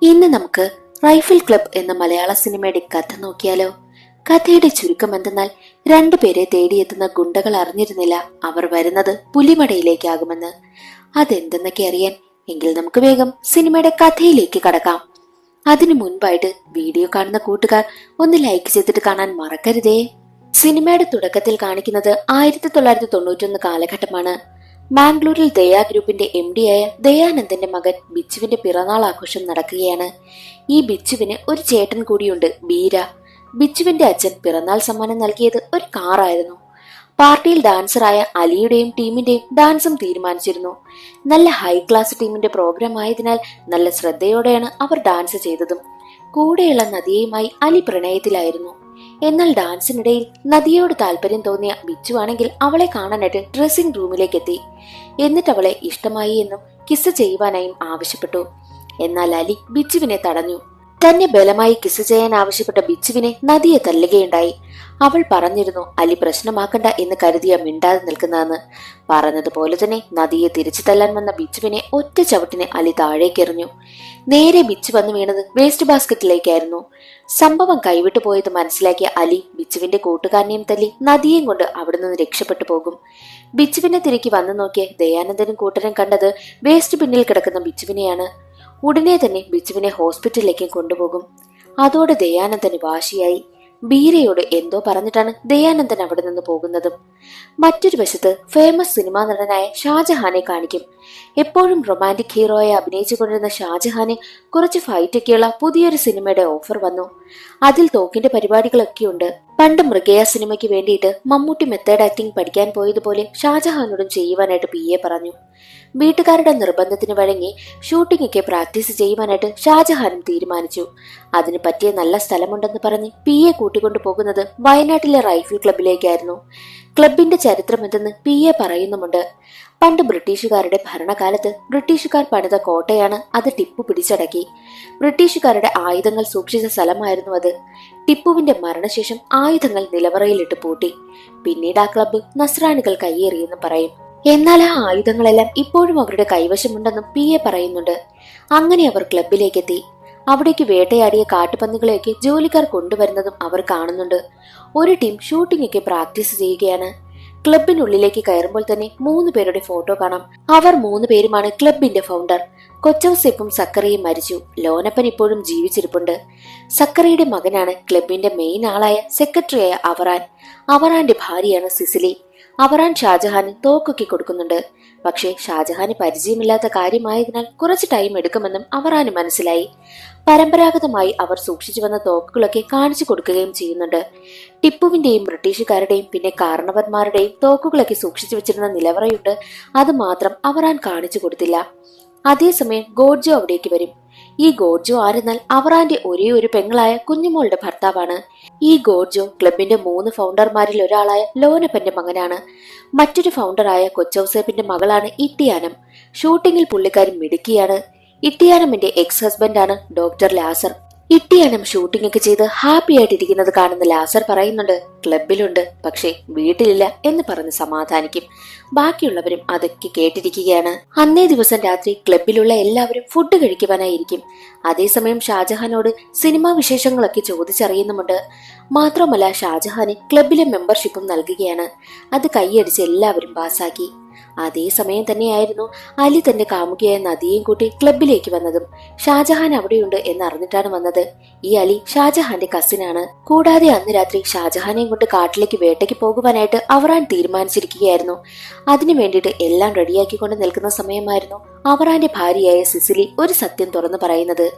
ഇന്ന് നമുക്ക് rifle club എന്ന മലയാള സിനിമയുടെ കഥ നോക്കിയാലോ? കഥയുടെ ചുരുക്കം എന്തെന്നാൽ, രണ്ടുപേരെ തേടിയെത്തുന്ന ഗുണ്ടകൾ അറിഞ്ഞിരുന്നില്ല അവർ വരുന്നത് പുലിമടയിലേക്കാകുമെന്ന്. അതെന്തെന്നൊക്കെ അറിയാൻ എങ്കിൽ നമുക്ക് വേഗം സിനിമയുടെ കഥയിലേക്ക് കടക്കാം. അതിനു മുൻപായിട്ട് വീഡിയോ കാണുന്ന കൂട്ടുകാർ ഒന്ന് ലൈക്ക് ചെയ്തിട്ട് കാണാൻ മറക്കരുതേ. സിനിമയുടെ തുടക്കത്തിൽ കാണിക്കുന്നത് 1991 കാലഘട്ടമാണ്. മാംഗ്ലൂരിൽ ദയാ ഗ്രൂപ്പിന്റെ MD ആയ ദയാനന്ദന്റെ മകൻ ബിച്ചുവിന്റെ പിറന്നാൾ ആഘോഷം നടക്കുകയാണ്. ഈ ബിച്ചുവിന് ഒരു ചേട്ടൻ കൂടിയുണ്ട്, ബീര. ബിച്ചുവിന്റെ അച്ഛൻ പിറന്നാൾ സമ്മാനം നൽകിയത് ഒരു കാറായിരുന്നു. പാർട്ടിയിൽ ഡാൻസറായ അലിയുടെയും ടീമിന്റെയും ഡാൻസും തീരുമാനിച്ചിരുന്നു. നല്ല ഹൈ ക്ലാസ് ടീമിന്റെ പ്രോഗ്രാം ആയതിനാൽ നല്ല ശ്രദ്ധയോടെയാണ് അവർ ഡാൻസ് ചെയ്തതും. കൂടെയുള്ള നദിയയുമായി അലി പ്രണയത്തിലായിരുന്നു. എന്നാൽ ഡാൻസിനിടയിൽ നദിയോട് താല്പര്യം തോന്നിയ ബിച്ചു ആണെങ്കിൽ അവളെ കാണാനായിട്ട് ഡ്രസ്സിംഗ് റൂമിലേക്ക് എത്തി. എന്നിട്ട് അവളെ ഇഷ്ടമായി എന്നും കിസ് ചെയ്യുവാനായും ആവശ്യപ്പെട്ടു. എന്നാൽ അലി ബിച്ചുവിനെ തടഞ്ഞു. തന്നെ ബലമായി കിസ് ചെയ്യാൻ ആവശ്യപ്പെട്ട ബിച്ചുവിനെ നദിയെ തല്ലുകയുണ്ടായി. അവൾ പറഞ്ഞിരുന്നു അലി പ്രശ്നമാക്കണ്ട എന്ന് കരുതിയ മിണ്ടാതെ നിൽക്കുന്നതെന്ന്. പറഞ്ഞതുപോലെ തന്നെ നദിയെ തിരിച്ചു തല്ലാൻ വന്ന ബിച്ചുവിനെ ഒറ്റ ചവിട്ടിന് അലി താഴേക്കെറിഞ്ഞു. നേരെ ബിച്ചു വന്നു വീണത് വേസ്റ്റ് ബാസ്ക്കറ്റിലേക്കായിരുന്നു. സംഭവം കൈവിട്ടു പോയത് മനസ്സിലാക്കിയ അലി ബിച്ചുവിന്റെ കൂട്ടുകാരനെയും തല്ലി നദിയെയും കൊണ്ട് അവിടെ നിന്ന് രക്ഷപ്പെട്ടു പോകും. ബിച്ചുവിനെ തിരികെ വന്നു നോക്കിയ ദയാനന്ദനും കൂട്ടരും കണ്ടത് വേസ്റ്റ് ബിന്നിൽ കിടക്കുന്ന ബിച്ചുവിനെയാണ്. ഉടനെ തന്നെ ബിച്ചുവിനെ ഹോസ്പിറ്റലിലേക്ക് കൊണ്ടുപോകും. അതോടെ ദയാനന്ദന് വാശിയായി. ബീരയോട് എന്തോ പറഞ്ഞിട്ടാണ് ദയാനന്ദൻ അവിടെ നിന്ന് പോകുന്നതും. മറ്റൊരു വശത്ത് ഫേമസ് സിനിമാ നടനായ ഷാജഹാനെ കാണിക്കും. എപ്പോഴും റൊമാൻറ്റിക് ഹീറോയെ അഭിനയിച്ചുകൊണ്ടിരുന്ന ഷാജഹാന് കുറച്ച് ഫൈറ്റൊക്കെയുള്ള പുതിയൊരു സിനിമയുടെ ഓഫർ വന്നു. അതിൽ തോക്കിന്റെ പരിപാടികളൊക്കെയുണ്ട്. പണ്ട് മൃഗയ സിനിമയ്ക്ക് വേണ്ടിയിട്ട് മമ്മൂട്ടി മെത്തേഡ് ആക്ടിംഗ് പഠിക്കാൻ പോയതുപോലെ ഷാജഹാനോടും ചെയ്യുവാനായിട്ട് PA പറഞ്ഞു. വീട്ടുകാരുടെ നിർബന്ധത്തിന് വഴങ്ങി ഷൂട്ടിംഗ് ഒക്കെ പ്രാക്ടീസ് ചെയ്യുവാനായിട്ട് ഷാജഹാനും തീരുമാനിച്ചു. അതിന് പറ്റിയ നല്ല സ്ഥലമുണ്ടെന്ന് പറഞ്ഞ് PA കൂട്ടിക്കൊണ്ടു പോകുന്നത് വയനാട്ടിലെ റൈഫിൾ ക്ലബിലേക്കായിരുന്നു. ക്ലബിന്റെ ചരിത്രം എന്തെന്ന് PA പറയുന്നുമുണ്ട്. പണ്ട് ബ്രിട്ടീഷുകാരുടെ ഭരണകാലത്ത് ബ്രിട്ടീഷുകാർ പണിത കോട്ടയാണ് അത്. ടിപ്പു പിടിച്ചടക്കി. ബ്രിട്ടീഷുകാരുടെ ആയുധങ്ങൾ സൂക്ഷിച്ച സ്ഥലമായിരുന്നു അത്. ടിപ്പുവിന്റെ മരണശേഷം ആയുധങ്ങൾ നിലവറയിലിട്ട് പൂട്ടി. പിന്നീട് ആ ക്ലബ്ബ് നസ്രാണികൾ കയ്യേറിയെന്ന് പറയും. എന്നാൽ ആ ആയുധങ്ങളെല്ലാം ഇപ്പോഴും അവരുടെ കൈവശമുണ്ടെന്നും PA പറയുന്നുണ്ട്. അങ്ങനെ അവർ ക്ലബിലേക്കെത്തി. അവിടേക്ക് വേട്ടയാടിയ കാട്ടുപന്നികളെയൊക്കെ ജോലിക്കാർ കൊണ്ടുവരുന്നതും അവർ കാണുന്നുണ്ട്. ഒരു ടീം ഷൂട്ടിംഗ് ഒക്കെ പ്രാക്ടീസ് ചെയ്യുകയാണ്. ക്ലബിനുള്ളിലേക്ക് കയറുമ്പോൾ തന്നെ 3 പേരുടെ ഫോട്ടോ കാണാം. അവർ 3 പേരുമാണ് ക്ലബിന്റെ ഫൗണ്ടർ. കൊച്ചൌസേപ്പും സക്കറിയും മരിച്ചു. ലോനപ്പൻ ഇപ്പോഴും ജീവിച്ചിരിപ്പുണ്ട്. സക്കറിയുടെ മകനാണ് ക്ലബിന്റെ മെയിൻ ആളായ സെക്രട്ടറിയായ അവറാൻ. അവറാന്റെ ഭാര്യയാണ് സിസിലി. അവറാൻ ഷാജഹാന് തോക്കൊക്കെ കൊടുക്കുന്നുണ്ട്. പക്ഷേ ഷാജഹാന് പരിചയമില്ലാത്ത കാര്യമായതിനാൽ കുറച്ച് ടൈം എടുക്കുമെന്നും അവറാന് മനസ്സിലായി. പരമ്പരാഗതമായി അവർ സൂക്ഷിച്ചു വന്ന തോക്കുകളൊക്കെ കാണിച്ചു കൊടുക്കുകയും ചെയ്യുന്നുണ്ട്. ടിപ്പുവിന്റെയും ബ്രിട്ടീഷുകാരുടെയും പിന്നെ കാരണവന്മാരുടെയും തോക്കുകളൊക്കെ സൂക്ഷിച്ചു വെച്ചിരുന്ന നിലവറയുണ്ട്. അത് മാത്രം അവറാൻ കാണിച്ചു കൊടുത്തില്ല. അതേസമയം ഗോഡ്ജോ അവിടേക്ക് വരും. ഈ ഗോഡ്ജോ ആരെന്നാൽ അവറാന്റെ ഒരേ ഒരു പെങ്ങളായ കുഞ്ഞുമോളുടെ ഭർത്താവാണ്. ഈ ഗോഡ്ജോ ക്ലബിന്റെ 3 ഫൗണ്ടർമാരിൽ ഒരാളായ ലോനപ്പന്റെ മകനാണ്. മറ്റൊരു ഫൗണ്ടറായ കൊച്ചൌസേപ്പിന്റെ മകളാണ് ഇട്ടിയാനം. ഷൂട്ടിംഗിൽ പുള്ളിക്കാരി മിടുക്കിയാണ്. ഇട്ടിയാനമിന്റെ എക്സ് ഹസ്ബൻഡാണ് ഡോക്ടർ ലാസർ. ഇട്ടിയാനം ഷൂട്ടിംഗ് ഒക്കെ ചെയ്ത് ഹാപ്പി ആയിട്ടിരിക്കുന്നത് കാണുന്ന ലാസർ പറയുന്നുണ്ട് ക്ലബിലുണ്ട്, പക്ഷേ വീട്ടിലില്ല എന്ന് പറഞ്ഞ് സമാധാനിക്കും. ബാക്കിയുള്ളവരും അതൊക്കെ കേട്ടിരിക്കുകയാണ്. അന്നേ ദിവസം രാത്രി ക്ലബിലുള്ള എല്ലാവരും ഫുഡ് കഴിക്കുവാനായിരിക്കും. അതേസമയം ഷാജഹാനോട് സിനിമാ വിശേഷങ്ങളൊക്കെ ചോദിച്ചറിയുന്നുമുണ്ട്. മാത്രമല്ല ഷാജഹാന് ക്ലബിലെ മെമ്പർഷിപ്പും നൽകുകയാണ്. അത് കൈയടിച്ച് എല്ലാവരും പാസാക്കി. അതേസമയം തന്നെയായിരുന്നു അലി തന്റെ കാമുകിയായ നദിയെയും കൂട്ടി ക്ലബിലേക്ക് വന്നതും. ഷാജഹാൻ അവിടെയുണ്ട് എന്നറിഞ്ഞിട്ടാണ് വന്നത്. ഈ അലി ഷാജഹാന്റെ കസിനാണ്. കൂടാതെ അന്ന് രാത്രി ഷാജഹാനെയും കൊണ്ട് കാട്ടിലേക്ക് വേട്ടയ്ക്ക് പോകുവാനായിട്ട് അവറാൻ തീരുമാനിച്ചിരിക്കുകയായിരുന്നു. അതിനു വേണ്ടിയിട്ട് എല്ലാം റെഡിയാക്കിക്കൊണ്ട് നിൽക്കുന്ന സമയമായിരുന്നു അവറാന്റെ ഭാര്യയായ സിസിലി ഒരു സത്യം തുറന്നു പറയുന്നത്.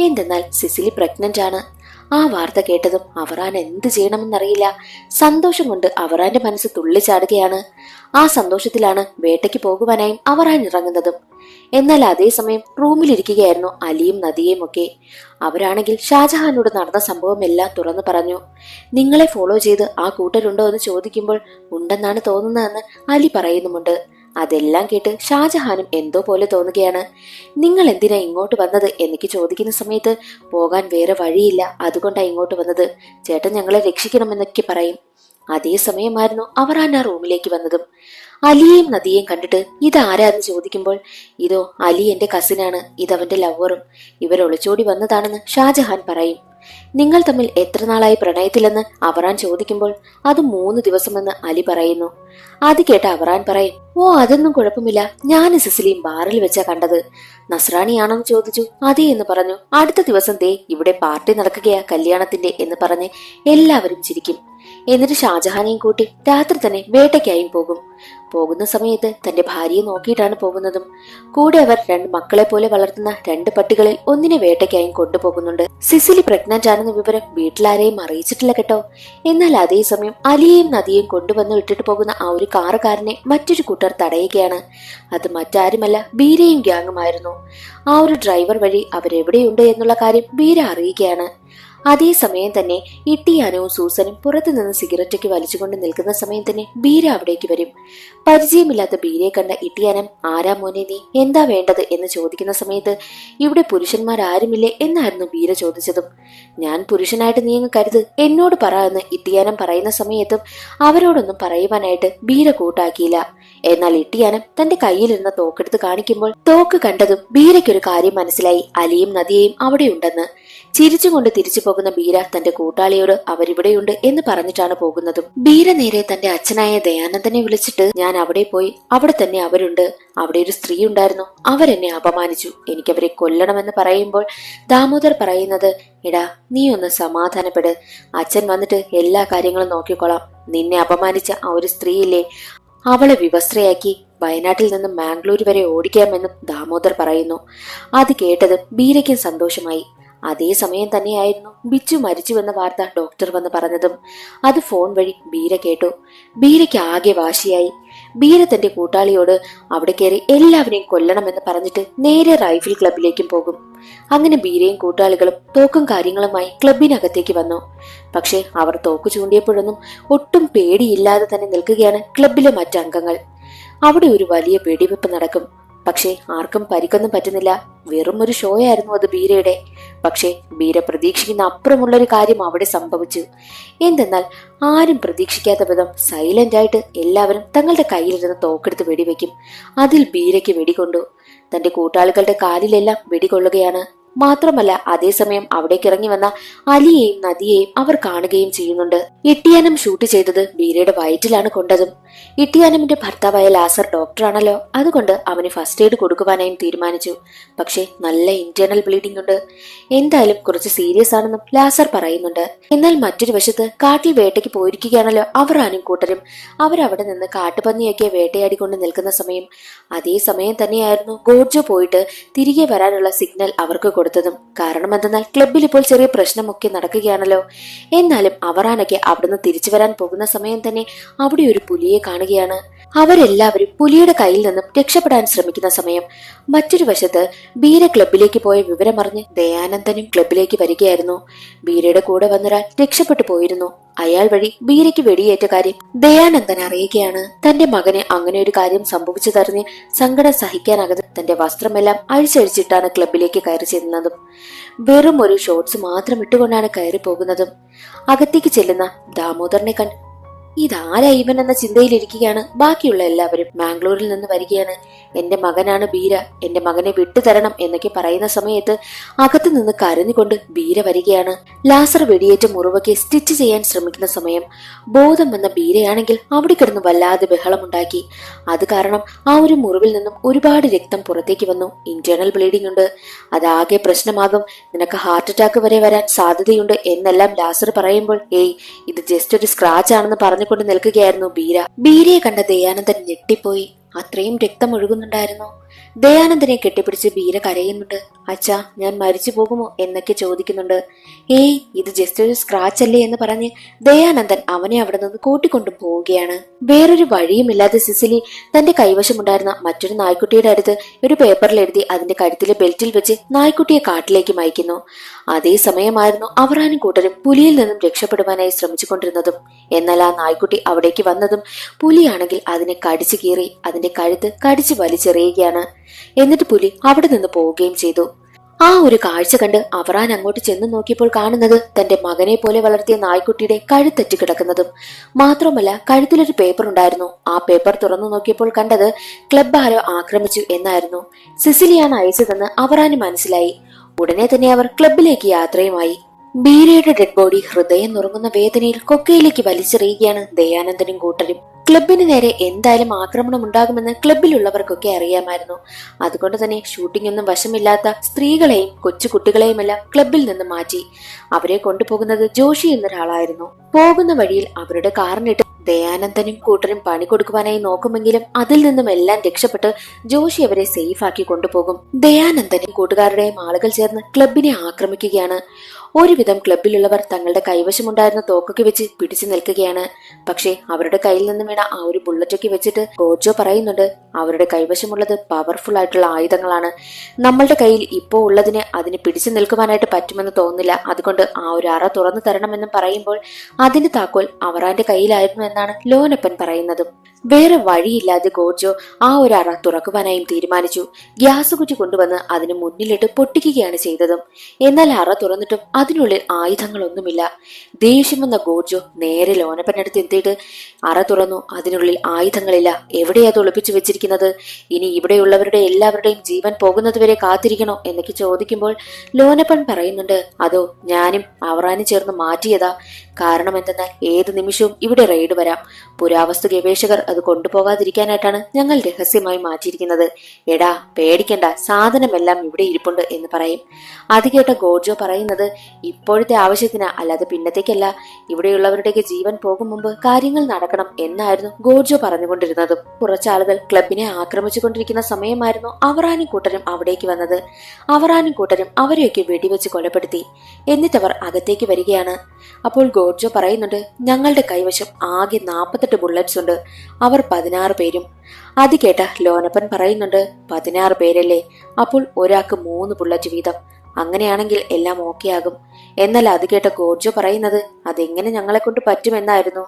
എന്തെന്നാൽ സിസിലി പ്രഗ്നന്റ് ആണ്. ആ വാർത്ത കേട്ടതും അവറാൻ എന്ത് ചെയ്യണമെന്നറിയില്ല. സന്തോഷം കൊണ്ട് അവറാന്റെ മനസ്സ് തുള്ളിച്ചാടുകയാണ്. ആ സന്തോഷത്തിലാണ് വേട്ടയ്ക്ക് പോകുവാനായും അവറാൻ ഇറങ്ങുന്നതും. എന്നാൽ അതേസമയം റൂമിലിരിക്കുകയായിരുന്നു അലിയും നദിയും ഒക്കെ. അവരാണെങ്കിൽ ഷാജഹാനോട് നടന്ന സംഭവം എല്ലാം തുറന്നു പറഞ്ഞു. നിങ്ങളെ ഫോളോ ചെയ്ത് ആ കൂട്ടരുണ്ടോ എന്ന് ചോദിക്കുമ്പോൾ ഉണ്ടെന്നാണ് തോന്നുന്നതെന്ന് അലി പറയുന്നുമുണ്ട്. അതെല്ലാം കേട്ട് ഷാജഹാനും എന്തോ പോലെ തോന്നുകയാണ്. നിങ്ങൾ എന്തിനാ ഇങ്ങോട്ട് വന്നത് എനിക്ക് ചോദിക്കുന്ന സമയത്ത് പോകാൻ വേറെ വഴിയില്ല, അതുകൊണ്ടാ ഇങ്ങോട്ട് വന്നത്, ചേട്ടൻ ഞങ്ങളെ രക്ഷിക്കണമെന്നൊക്കെ പറയും. അതേസമയമായിരുന്നു അവറാൻ ആ റൂമിലേക്ക് വന്നതും. അലിയെയും നദിയെയും കണ്ടിട്ട് ഇതാരാന്ന് ചോദിക്കുമ്പോൾ ഇതോ അലി എന്റെ കസിനാണ്, ഇതവന്റെ ലവറും, ഇവർ ഒളിച്ചോടി വന്നതാണെന്ന് ഷാജഹാൻ പറയും. നിങ്ങൾ തമ്മിൽ എത്ര നാളായി പ്രണയത്തിലെന്ന് അവറാൻ ചോദിക്കുമ്പോൾ അത് 3 ദിവസമെന്ന് അലി പറയുന്നു. അത് കേട്ട അവറാൻ പറയും, ഓ അതൊന്നും കുഴപ്പമില്ല, ഞാൻ സിസിലിയും ബാറിൽ വെച്ചാ കണ്ടത്. നസ്രാണിയാണെന്ന് ചോദിച്ചു. അതെ എന്ന് പറഞ്ഞു. അടുത്ത ദിവസം ദേ ഇവിടെ പാർട്ടി നടക്കുകയാ കല്യാണത്തിന്റെ എന്ന് പറഞ്ഞ് എല്ലാവരും ചിരിക്കും. എന്നിട്ട് ഷാജഹാനെയും കൂട്ടി രാത്രി തന്നെ വേട്ടയ്ക്കായും പോകും. പോകുന്ന സമയത്ത് തന്റെ ഭാര്യയെ നോക്കിയിട്ടാണ് പോകുന്നതും. കൂടെ അവർ 2 മക്കളെ പോലെ വളർത്തുന്ന 2 പട്ടികളിൽ ഒന്നിനെ വേട്ടയ്ക്കായും കൊണ്ടുപോകുന്നുണ്ട്. സിസിലി പ്രഗ്നന്റ് ആണെന്ന വിവരം വീട്ടിലാരെയും അറിയിച്ചിട്ടില്ല കേട്ടോ. എന്നാൽ അതേസമയം അലിയെയും നദിയെയും കൊണ്ടുവന്ന് വിട്ടിട്ട് പോകുന്ന ആ ഒരു കാറുകാരനെ മറ്റൊരു കൂട്ടർ തടയുകയാണ്. അത് മറ്റാരുമല്ല, ബീരയും ഗ്യാങ്ങുമായിരുന്നു. ആ ഒരു ഡ്രൈവർ വഴി അവരെവിടെയുണ്ട് എന്നുള്ള കാര്യം ബീര അറിയുകയാണ്. അതേസമയം തന്നെ ഇട്ടിയാനവും സൂസനും പുറത്തുനിന്ന് സിഗരറ്റൊക്കെ വലിച്ചുകൊണ്ട് നിൽക്കുന്ന സമയം തന്നെ ബീര അവിടേക്ക് വരും. പരിചയമില്ലാത്ത ബീരയെ കണ്ട ഇട്ടിയാനം, ആരാ മോനെ നീ, എന്താ വേണ്ടത് എന്ന് ചോദിക്കുന്ന സമയത്ത് ഇവിടെ പുരുഷന്മാരാരുമില്ലേ എന്നായിരുന്നു ബീര ചോദിച്ചതും. ഞാൻ പുരുഷനായിട്ട് നീ അങ്ങ് കരുത്, എന്നോട് പറ എന്ന് ഇട്ടിയാനം പറയുന്ന സമയത്തും അവരോടൊന്നും പറയുവാനായിട്ട് ബീര കൂട്ടാക്കിയില്ല. എന്നാൽ ഇട്ടിയാനം തന്റെ കയ്യിലിരുന്ന തോക്കെടുത്ത് കാണിക്കുമ്പോൾ തോക്ക് കണ്ടതും ബീരയ്ക്കൊരു കാര്യം മനസ്സിലായി, അലിയും നദിയെയും അവിടെയുണ്ടെന്ന്. ചിരിച്ചുകൊണ്ട് തിരിച്ചു പോകുന്ന ബീര തന്റെ കൂട്ടാളിയോട് അവരിവിടെയുണ്ട് എന്ന് പറഞ്ഞിട്ടാണ് പോകുന്നതും. ബീര നേരെ തന്റെ അച്ഛനായ ദയാനന്ദനെ വിളിച്ചിട്ട്, ഞാൻ അവിടെ പോയി, അവിടെ തന്നെ അവരുണ്ട്, അവിടെ ഒരു സ്ത്രീ ഉണ്ടായിരുന്നു, അവരെന്നെ അപമാനിച്ചു, എനിക്കവരെ കൊല്ലണമെന്ന് പറയുമ്പോൾ ദാമോദർ പറയുന്നത്, എടാ നീ ഒന്ന് സമാധാനപ്പെട്, അച്ഛൻ വന്നിട്ട് എല്ലാ കാര്യങ്ങളും നോക്കിക്കോളാം, നിന്നെ അപമാനിച്ച ആ ഒരു സ്ത്രീയില്ലേ അവളെ വിവസ്ത്രയാക്കി വയനാട്ടിൽ നിന്നും മാംഗ്ലൂർ വരെ ഓടിക്കാമെന്നും ദാമോദർ പറയുന്നു. അത് കേട്ടത് ബീരയ്ക്കും സന്തോഷമായി. അതേസമയം തന്നെയായിരുന്നു ബിച്ചു മരിച്ചുവെന്ന വാർത്ത ഡോക്ടർ വന്ന് പറഞ്ഞതും. അത് ഫോൺ വഴി ബീര കേട്ടു. ബീരയ്ക്ക് ആകെ വാശിയായി. ബീര തന്റെ കൂട്ടാളിയോട് അവിടെ കയറി എല്ലാവരെയും കൊല്ലണമെന്ന് പറഞ്ഞിട്ട് നേരെ റൈഫിൾ ക്ലബിലേക്കും പോകും. അങ്ങനെ ബീരയും കൂട്ടാളികളും തോക്കും കാര്യങ്ങളുമായി ക്ലബിനകത്തേക്ക് വന്നു. പക്ഷെ അവർ തോക്ക് ചൂണ്ടിയപ്പോഴൊന്നും ഒട്ടും പേടിയില്ലാതെ തന്നെ നിൽക്കുകയാണ് ക്ലബിലെ മറ്റംഗങ്ങൾ. അവിടെ ഒരു വലിയ വെടിവെപ്പ് നടക്കും. പക്ഷെ ആർക്കും പരിക്കൊന്നും പറ്റുന്നില്ല. വെറും ഒരു ഷോ ആയിരുന്നു അത് ബീരയുടെ. പക്ഷെ ബീര പ്രതീക്ഷിക്കുന്ന അപ്പുറമുള്ളൊരു കാര്യം അവിടെ സംഭവിച്ചു. എന്തെന്നാൽ ആരും പ്രതീക്ഷിക്കാത്ത വിധം സൈലന്റ് ആയിട്ട് എല്ലാവരും തങ്ങളുടെ കയ്യിലിരുന്ന് തോക്കെടുത്ത് വെടിവെക്കും. അതിൽ ബീരയ്ക്ക് വെടികൊണ്ടു. തന്റെ കൂട്ടാളികളുടെ കാലിലെല്ലാം വെടികൊള്ളുകയാണ്. മാത്രമല്ല അതേസമയം അവിടേക്ക് ഇറങ്ങി വന്ന അലിയെയും നദിയെയും അവർ കാണുകയും ചെയ്യുന്നുണ്ട്. ഇട്ടിയാനം ഷൂട്ട് ചെയ്തത് ബീരയുടെ വയറ്റിലാണ് കൊണ്ടതും. ഇട്ടിയാനമിന്റെ ഭർത്താവായ ലാസർ ഡോക്ടറാണല്ലോ, അതുകൊണ്ട് അവന് ഫസ്റ്റ് എയ്ഡ് കൊടുക്കുവാനായും തീരുമാനിച്ചു. പക്ഷെ നല്ല ഇന്റേണൽ ബ്ലീഡിംഗ് ഉണ്ട്, എന്തായാലും കുറച്ച് സീരിയസ് ആണെന്നും ലാസർ പറയുന്നുണ്ട്. എന്നാൽ മറ്റൊരു വശത്ത് കാട്ടിൽ വേട്ടയ്ക്ക് പോയിരിക്കുകയാണല്ലോ അവറാനും കൂട്ടരും. അവരവിടെ നിന്ന് കാട്ടുപന്നിയൊക്കെ വേട്ടയാടിക്കൊണ്ട് നിൽക്കുന്ന സമയം അതേസമയം തന്നെയായിരുന്നു ഗോഡ്ജോ പോയിട്ട് തിരികെ വരാനുള്ള സിഗ്നൽ അവർക്ക് കൊടുത്തതും. കാരണം എന്തെന്നാൽ ക്ലബിൽ ഇപ്പോൾ ചെറിയ പ്രശ്നമൊക്കെ നടക്കുകയാണല്ലോ. എന്നാലും അവറാനൊക്കെ അവിടുന്ന് തിരിച്ചു വരാൻ പോകുന്ന സമയം തന്നെ അവിടെ ഒരു പുലിയെ കാണുകയാണ്. അവരെല്ലാവരും പുലിയുടെ കയ്യിൽ നിന്നും രക്ഷപ്പെടാൻ ശ്രമിക്കുന്ന സമയം മറ്റൊരു വശത്ത് ബീര ക്ലബിലേക്ക് പോയ വിവരമറിഞ്ഞ് ദയാനന്ദനും ക്ലബിലേക്ക് വരികയായിരുന്നു. ബീരയുടെ കൂടെ വന്നൊരാൾ രക്ഷപ്പെട്ടു പോയിരുന്നു. അയാൾ വഴി ബീരയ്ക്ക് വെടിയേറ്റ കാര്യം ദയാനന്ദൻ അറിയുകയാണ്. തന്റെ മകന് അങ്ങനെ ഒരു കാര്യം സംഭവിച്ചതറിഞ്ഞ് സങ്കടം സഹിക്കാനാകാതെ തന്റെ വസ്ത്രമെല്ലാം അഴിച്ചഴിച്ചിട്ടാണ് ക്ലബിലേക്ക് കയറി ചെല്ലുന്നതും. വെറും ഒരു ഷോർട്സ് മാത്രം ഇട്ടുകൊണ്ടാണ് കയറി പോകുന്നതും. അകത്തേക്ക് ചെല്ലുന്ന ദാമോദറിനെ കണ്ട് ഇതാരാ ഇവൻ എന്ന ചിന്തയിലിരിക്കുകയാണ് ബാക്കിയുള്ള എല്ലാവരും. മാംഗ്ലൂരിൽ നിന്ന് വരികയാണ്, എന്റെ മകനാണ് ബീര, എന്റെ മകനെ വിട്ടുതരണം എന്നൊക്കെ പറയുന്ന സമയത്ത് അകത്തു നിന്ന് കരഞ്ഞുകൊണ്ട് ബീര വരികയാണ്. ലാസർ വെടിയേറ്റ മുറിവൊക്കെ സ്റ്റിച്ച് ചെയ്യാൻ ശ്രമിക്കുന്ന സമയം ബോധം വന്ന ബീരയാണെങ്കിൽ അവിടെ കിടന്ന് വല്ലാതെ ബഹളമുണ്ടാക്കി. അത് കാരണം ആ ഒരു മുറിവിൽ നിന്നും ഒരുപാട് രക്തം പുറത്തേക്ക് വന്നു. ഇന്റേണൽ ബ്ലീഡിംഗ് ഉണ്ട്, അതാകെ പ്രശ്നമാകും, നിനക്ക് ഹാർട്ട് അറ്റാക്ക് വരെ വരാൻ സാധ്യതയുണ്ട് എന്നെല്ലാം ലാസർ പറയുമ്പോൾ ഇത് ജസ്റ്റ് ഒരു സ്ക്രാച്ച് ആണെന്ന് പറഞ്ഞു കൊണ്ട് നിൽക്കുകയായിരുന്നു ബീര. ബീരയെ കണ്ട ദയാനന്ദൻ ഞെട്ടിപ്പോയി. അത്രയും രക്തം ഒഴുകുന്നുണ്ടായിരുന്നു. ദയാനന്ദനെ കെട്ടിപ്പിടിച്ച് ബീര കരയുന്നുണ്ട്. അച്ഛാ ഞാൻ മരിച്ചു പോകുമോ എന്നൊക്കെ ചോദിക്കുന്നുണ്ട്. ഇത് ജസ്റ്റ് ഒരു സ്ക്രാച്ച് അല്ലേ എന്ന് പറഞ്ഞ് ദയാനന്ദൻ അവനെ അവിടെ നിന്ന് കൂട്ടിക്കൊണ്ടു പോവുകയാണ്. വേറൊരു വഴിയുമില്ലാതെ സിസിലി തന്റെ കൈവശമുണ്ടായിരുന്ന മറ്റൊരു നായ്ക്കുട്ടിയുടെ അടുത്ത് ഒരു പേപ്പറിൽ എഴുതി അതിന്റെ കഴുത്തിലെ ബെൽറ്റിൽ വെച്ച് നായ്ക്കുട്ടിയെ കാട്ടിലേക്ക് മയക്കുന്നു. അതേസമയമായിരുന്നു അവറാനും കൂട്ടരും പുലിയിൽ നിന്നും രക്ഷപ്പെടുവാനായി ശ്രമിച്ചുകൊണ്ടിരുന്നതും. എന്നാൽ ആ നായ്ക്കുട്ടി അവിടേക്ക് വന്നതും പുലിയാണെങ്കിൽ അതിനെ കടിച്ചു കീറി അതിന്റെ കഴുത്ത് കടിച്ചു വലിച്ചെറിയുകയാണ്. എന്നിട്ട് പുലി അവിടെ നിന്ന് പോവുകയും ചെയ്തു. ആ ഒരു കാഴ്ച കണ്ട് അവറാൻ അങ്ങോട്ട് ചെന്ന് നോക്കിയപ്പോൾ കാണുന്നത് തന്റെ മകനെ പോലെ വളർത്തിയ നായ്ക്കുട്ടിയുടെ കഴുത്തറ്റ് കിടക്കുന്നതും മാത്രമല്ല കഴുത്തിലൊരു പേപ്പർ ഉണ്ടായിരുന്നു. ആ പേപ്പർ തുറന്നു നോക്കിയപ്പോൾ കണ്ടത് ക്ലബ് ആരോ ആക്രമിച്ചു എന്നായിരുന്നു. സിസിലിയാണ് അയച്ചതെന്ന് അവറാന് മനസ്സിലായി. ഉടനെ തന്നെ അവർ ക്ലബിലേക്ക് യാത്രയുമായി. ബീരയുടെ ഡെഡ് ബോഡി ഹൃദയം നുറുങ്ങുന്ന വേദനയിൽ കൊക്കയിലേക്ക് വലിച്ചെറിയുകയാണ് ദയാനന്ദനും കൂട്ടരും. ക്ലബിന് നേരെ എന്തായാലും ആക്രമണം ഉണ്ടാകുമെന്ന് ക്ലബിലുള്ളവർക്കൊക്കെ അറിയാമായിരുന്നു. അതുകൊണ്ട് തന്നെ ഷൂട്ടിംഗ് ഒന്നും വശമില്ലാത്ത സ്ത്രീകളെയും കൊച്ചുകുട്ടികളെയുമെല്ലാം ക്ലബിൽ നിന്ന് മാറ്റി. അവരെ കൊണ്ടുപോകുന്നത് ജോഷി എന്നൊരാളായിരുന്നു. പോകുന്ന വഴിയിൽ അവരുടെ കാറിനിട്ട് ദയാനന്ദനും കൂട്ടരും പണി കൊടുക്കുവാനായി നോക്കുമെങ്കിലും അതിൽ നിന്നും എല്ലാം രക്ഷപ്പെട്ട് ജോഷി അവരെ സേഫ് ആക്കി കൊണ്ടുപോകും. ദയാനന്ദനും കൂട്ടുകാരുടെയും ആളുകൾ ചേർന്ന് ക്ലബിനെ ആക്രമിക്കുകയാണ്. ഒരുവിധം ക്ലബിലുള്ളവർ തങ്ങളുടെ കൈവശമുണ്ടായിരുന്ന തോക്കൊക്കെ വെച്ച് പിടിച്ചു നിൽക്കുകയാണ്. പക്ഷേ അവരുടെ കയ്യിൽ നിന്നും വീണ ആ ഒരു ബുള്ളറ്റൊക്കെ വെച്ചിട്ട് ഗോഡ്ജോ പറയുന്നുണ്ട്, അവരുടെ കൈവശമുള്ളത് പവർഫുൾ ആയിട്ടുള്ള ആയുധങ്ങളാണ്. നമ്മളുടെ കയ്യിൽ ഇപ്പോ ഉള്ളതിന് അതിന് പിടിച്ചു നിൽക്കുവാനായിട്ട് പറ്റുമെന്ന് തോന്നുന്നില്ല. അതുകൊണ്ട് ആ ഒരു അറ തുറന്നു തരണമെന്നും പറയുമ്പോൾ അതിന്റെ താക്കോൽ അവറാന്റെ കയ്യിലായിരുന്നു എന്നാണ് ലോനപ്പൻ പറയുന്നതും. വേറെ വഴിയില്ലാതെ ഗോഡ്ജോ ആ ഒരു അറ തുറക്കുവാനായും തീരുമാനിച്ചു. ഗ്യാസ് കുറ്റി കൊണ്ടുവന്ന് അതിന് മുന്നിലിട്ട് പൊട്ടിക്കുകയാണ് ചെയ്തതും. എന്നാൽ അറ തുറന്നിട്ടും അതിനുള്ളിൽ ആയുധങ്ങളൊന്നുമില്ല. ദേഷ്യം വന്ന ഗോഡ്ജോ നേരെ ലോനപ്പനടുത്ത് എത്തിയിട്ട് അറ തുറന്നു. അതിനുള്ളിൽ ആയുധങ്ങളില്ല. എവിടെയാ അത് ഒളിപ്പിച്ചു വെച്ചിരിക്കുന്നത്? ഇനി ഇവിടെയുള്ളവരുടെ എല്ലാവരുടെയും ജീവൻ പോകുന്നതുവരെ കാത്തിരിക്കണോ എന്നൊക്കെ ചോദിക്കുമ്പോൾ ലോനപ്പൻ പറയുന്നുണ്ട്, അതോ ഞാനും അവറാനും ചേർന്ന് മാറ്റിയതാ. കാരണം എന്തെന്നാൽ ഏത് നിമിഷവും ഇവിടെ റെയ്ഡ് വരാം. പുരാവസ്തു ഗവേഷകർ അത് കൊണ്ടുപോകാതിരിക്കാനായിട്ടാണ് ഞങ്ങൾ രഹസ്യമായി മാറ്റിയിരിക്കുന്നത്. എടാ പേടിക്കണ്ട, സാധനമെല്ലാം ഇവിടെ ഇരിപ്പുണ്ട് എന്ന് പറയും. അത് കേട്ട ഗോഡ്ജോ പറയുന്നത്, ഇപ്പോഴത്തെ ആവശ്യത്തിനാ, അല്ലാതെ പിന്നത്തേക്കല്ല. ഇവിടെയുള്ളവരുടെയൊക്കെ ജീവൻ പോകും മുമ്പ് കാര്യങ്ങൾ നടക്കണം എന്നായിരുന്നു ഗോഡ്ജോ പറഞ്ഞുകൊണ്ടിരുന്നതും. കുറച്ചാളുകൾ ക്ലബിനെ ആക്രമിച്ചുകൊണ്ടിരിക്കുന്ന സമയമായിരുന്നു അവറാനും കൂട്ടരും അവിടേക്ക് വന്നത്. അവറാനും കൂട്ടരും അവരെയൊക്കെ വെടിവെച്ച് കൊലപ്പെടുത്തി. എന്നിട്ടവർ അകത്തേക്ക് വരികയാണ്. അപ്പോൾ ഗോഡ്ജോ പറയുന്നുണ്ട്, ഞങ്ങളുടെ കൈവശം ആകെ 48 ബുള്ളറ്റ്സ് ഉണ്ട്. അവർ 16 പേരും. അത് കേട്ട ലോനപ്പൻ പറയുന്നുണ്ട്, 16 പേരല്ലേ? അപ്പോൾ ഒരാൾക്ക് 3 ബുള്ളറ്റ് വീതം. അങ്ങനെയാണെങ്കിൽ എല്ലാം ഓക്കെ ആകും. എന്നാൽ അത് കേട്ട ഗോഡ്ജോ പറയുന്നത്, അതെങ്ങനെ ഞങ്ങളെ കൊണ്ട് പറ്റുമെന്നായിരുന്നു.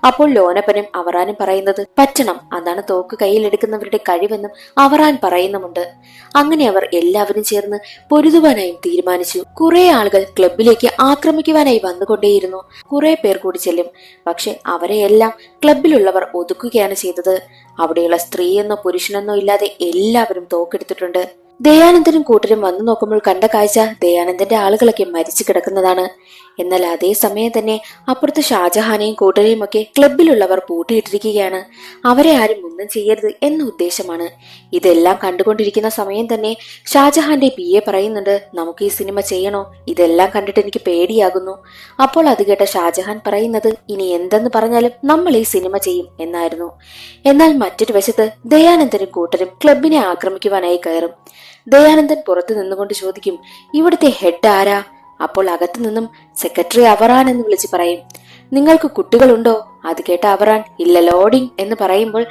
അപ്പോൾ ലോനപ്പനും അവറാനും പറയുന്നത്, പറ്റണം, അതാണ് തോക്ക് കയ്യിലെടുക്കുന്നവരുടെ കഴിവെന്നും അവറാൻ പറയുന്നുമുണ്ട്. അങ്ങനെ അവർ എല്ലാവരും ചേർന്ന് പൊരുതുവാനായും തീരുമാനിച്ചു. കുറെ ആളുകൾ ക്ലബിലേക്ക് ആക്രമിക്കുവാനായി വന്നുകൊണ്ടേയിരുന്നു. കുറെ പേർ കൂടി ചെല്ലും. പക്ഷെ അവരെയെല്ലാം ക്ലബിലുള്ളവർ ഒതുക്കുകയാണ് ചെയ്തത്. അവിടെയുള്ള സ്ത്രീയെന്നോ പുരുഷനെന്നോ ഇല്ലാതെ എല്ലാവരും തോക്കെടുത്തിട്ടുണ്ട്. ദയാനന്ദനും കൂട്ടരും വന്നു നോക്കുമ്പോൾ കണ്ട കാഴ്ച ദയാനന്ദന്റെ ആളുകളൊക്കെ മരിച്ചു കിടക്കുന്നതാണ്. എന്നാൽ അതേ സമയം തന്നെ അപ്പുറത്ത് ഷാജഹാനെയും കൂട്ടരെയും ഒക്കെ ക്ലബിലുള്ളവർ പൂട്ടിയിട്ടിരിക്കുകയാണ്. അവരെ ആരും ഒന്നും ചെയ്യരുത് എന്ന ഉദ്ദേശമാണ്. ഇതെല്ലാം കണ്ടുകൊണ്ടിരിക്കുന്ന സമയം തന്നെ ഷാജഹാന്റെ PA പറയുന്നുണ്ട്, നമുക്ക് ഈ സിനിമ ചെയ്യണോ? ഇതെല്ലാം കണ്ടിട്ട് എനിക്ക് പേടിയാകുന്നു. അപ്പോൾ അത് കേട്ട ഷാജഹാൻ പറയുന്നത്, ഇനി എന്തെന്ന് പറഞ്ഞാലും നമ്മൾ ഈ സിനിമ ചെയ്യും എന്നായിരുന്നു. എന്നാൽ മറ്റൊരു വശത്ത് ദയാനന്ദനും കൂട്ടരും ക്ലബിനെ ആക്രമിക്കുവാനായി കയറും. ദയാനന്ദൻ പുറത്തു നിന്നുകൊണ്ട് ചോദിക്കും, ഇവിടുത്തെ ഹെഡ് ആരാ? അപ്പോൾ അകത്തു നിന്നും സെക്രട്ടറി അവറാൻ എന്ന് വിളിച്ച് പറയും. നിങ്ങൾക്ക് കുട്ടികളുണ്ടോ? അത് കേട്ട അവറാൻ, ഇല്ല ലോഡിംഗ് എന്ന് പറയുമ്പോൾ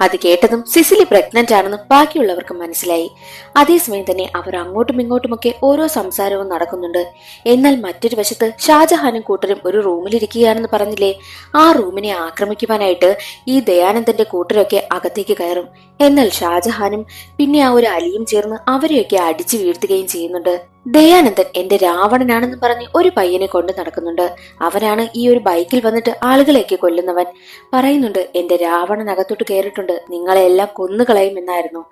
അത് കേട്ടതും സിസിലി പ്രഗ്നന്റ് ആണെന്ന് ബാക്കിയുള്ളവർക്ക് മനസ്സിലായി. അതേസമയം തന്നെ അവർ അങ്ങോട്ടും ഇങ്ങോട്ടുമൊക്കെ ഓരോ സംസാരവും നടക്കുന്നുണ്ട്. എന്നാൽ മറ്റൊരു വശത്ത് ഷാജഹാനും കൂട്ടരും ഒരു റൂമിലിരിക്കുകയാണെന്ന് പറഞ്ഞില്ലേ, ആ റൂമിനെ ആക്രമിക്കുവാനായിട്ട് ഈ ദയാനന്ദന്റെ കൂട്ടരൊക്കെ അകത്തേക്ക് കയറും. എന്നാൽ ഷാജഹാനും പിന്നെ ആ ഒരു അലിയും ചേർന്ന് അവരെയൊക്കെ അടിച്ചു വീഴ്ത്തുകയും ചെയ്യുന്നുണ്ട്. ദയാനന്ദൻ എന്റെ രാവണനാണെന്ന് പറഞ്ഞ് ഒരു പയ്യനെ കൊണ്ട് നടക്കുന്നുണ്ട്. അവനാണ് ഈ ഒരു ബൈക്കിൽ വന്നിട്ട് ആളുകളെയൊക്കെ കൊല്ലുന്നവൻ. പറയുന്നുണ്ട്, എന്റെ രാവണൻ അകത്തോട്ട് കയറിയിട്ടുണ്ട്, നിങ്ങളെല്ലാം കൊന്നുകളയുമെന്നായിരുന്നു.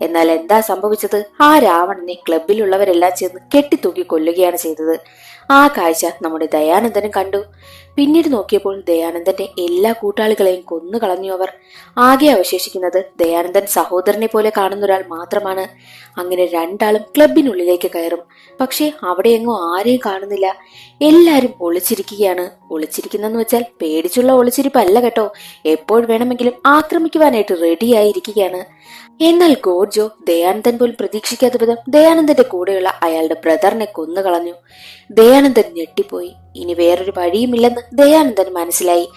എന്നാൽ എന്താ സംഭവിച്ചത്? ആ രാവണനെ ക്ലബിലുള്ളവരെല്ലാം ചേർന്ന് കെട്ടിത്തൂക്കി കൊല്ലുകയാണ് ചെയ്തത്. ആ കാഴ്ച നമ്മുടെ ദയാനന്ദനും കണ്ടു. പിന്നീട് നോക്കിയപ്പോൾ ദയാനന്ദന്റെ എല്ലാ കൂട്ടാളികളെയും കൊന്നുകളഞ്ഞു അവർ. ആകെ അവശേഷിക്കുന്നത് ദയാനന്ദൻ സഹോദരനെ പോലെ കാണുന്ന ഒരാൾ മാത്രമാണ്. അങ്ങനെ രണ്ടാളും ക്ലബിനുള്ളിലേക്ക് കയറും. പക്ഷെ അവിടെയെങ്ങും ആരെയും കാണുന്നില്ല. എല്ലാരും ഒളിച്ചിരിക്കുകയാണ്. ഒളിച്ചിരിക്കുന്നെന്ന് വെച്ചാൽ പേടിച്ചുള്ള ഒളിച്ചിരിപ്പല്ല കേട്ടോ, എപ്പോൾ വേണമെങ്കിലും ആക്രമിക്കുവാനായിട്ട് റെഡിയായിരിക്കുകയാണ്. എന്നാൽ ഗോഡ്ജോ ദയാനന്ദൻ പോലും പ്രതീക്ഷിക്കാത്ത വിധം ദയാനന്ദന്റെ കൂടെയുള്ള അയാളുടെ ബ്രദറിനെ കൊന്നുകളഞ്ഞു. ദയാനന്ദൻ ഞെട്ടിപ്പോയി. ഇനി വേറൊരു വഴിയുമില്ലെന്ന് ദയാനന്ദൻ മനസ്സിലായി.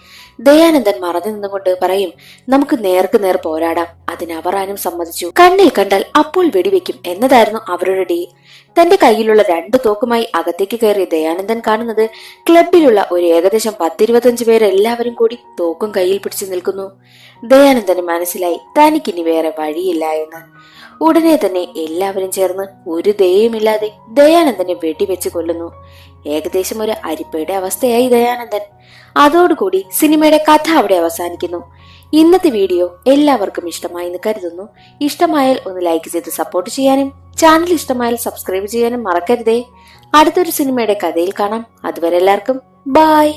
ദയാനന്ദൻ മറഞ്ഞു നിന്നുകൊണ്ട് പറയും, നമുക്ക് നേർക്ക് നേർ പോരാടാം. അതിന് അവറാനും സമ്മതിച്ചു. കണ്ണിൽ കണ്ടാൽ അപ്പോൾ വെടിവെക്കും എന്നതായിരുന്നു അവരുടെ ഡീൽ. തന്റെ കയ്യിലുള്ള 2 തോക്കുമായി അകത്തേക്ക് കയറിയ ദയാനന്ദൻ കാണുന്നത് ക്ലബിലുള്ള ഒരു ഏകദേശം 10-25 പേരെല്ലാവരും കൂടി തോക്കും കയ്യിൽ പിടിച്ചു നിൽക്കുന്നു. ദയാനന്ദന് മനസ്സിലായി തനിക്കിനി വേറെ വഴിയില്ല എന്ന്. ഉടനെ തന്നെ എല്ലാവരും ചേർന്ന് ഒരു ദയയുമില്ലാതെ ദയാനന്ദനെ വെടിവെച്ച് കൊല്ലുന്നു. ഏകദേശം ഒരു അരിപ്പയുടെ അവസ്ഥയായി ദയാനന്ദൻ. അതോടുകൂടി സിനിമയുടെ കഥ അവിടെ അവസാനിക്കുന്നു. ഇന്നത്തെ വീഡിയോ എല്ലാവർക്കും ഇഷ്ടമായി എന്ന് കരുതുന്നു. ഇഷ്ടമായാൽ ഒന്ന് ലൈക്ക് ചെയ്ത് സപ്പോർട്ട് ചെയ്യാനും ചാനൽ ഇഷ്ടമായാൽ സബ്സ്ക്രൈബ് ചെയ്യാനും മറക്കരുതേ. അടുത്തൊരു സിനിമയുടെ കഥയിൽ കാണാം. അതുവരെ എല്ലാവർക്കും ബൈ.